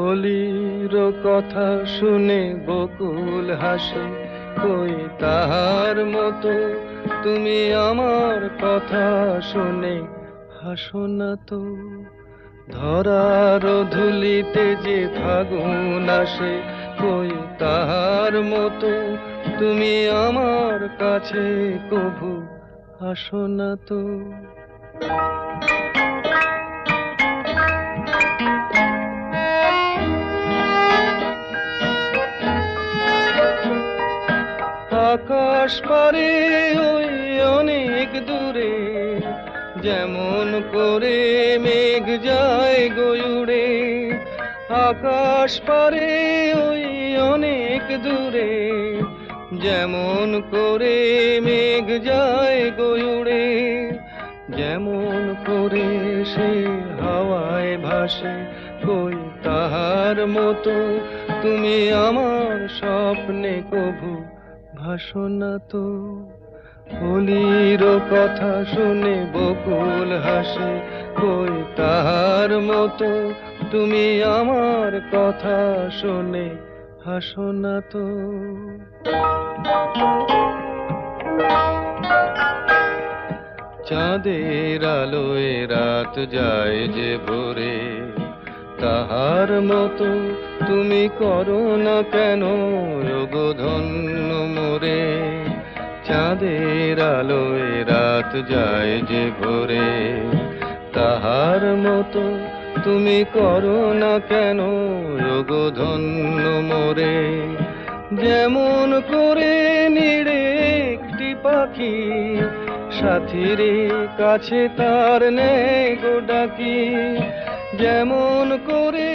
অলির কথা শুনে বকুল হাসে, কই তাহার মতো তুমি আমার কথা শুনে হাসো না তো। ধরার ধুলিতে যে ফাগুন আসে, কই তাহার মতো তুমি আমার কাছে কভু আসো না তো। আকাশ পারে ওই অনেক দূরে, যেমন করে মেঘ যায় গয়ুড়ে। আকাশ পারে ওই অনেক দূরে, যেমন করে মেঘ যায় গয়ুড়ে। যেমন করে সে হাওয়ায় ভাসে, কই তাহার মতো তুমি আমার স্বপ্নে কভু ভাসো না তো। অলির কথা শুনে বকুল হাসে, কই তাহার মতো তুমি আমার কথা শুনে হাসো না তো। চাঁদের আলোয় রাত যায় যে ভোরে, তাহার মতো তুমি করো না কেন ওগো ধন্য মোরে। চাঁদের আলোয় রাত যায় যে ভোরে, তাহার মতো তুমি করো না কেন ওগো ধন্য মোরে। যেমন করে নিড়ে একটি পাখি সাথীর কাছে তার নেই গো ডাকি, যেমন করে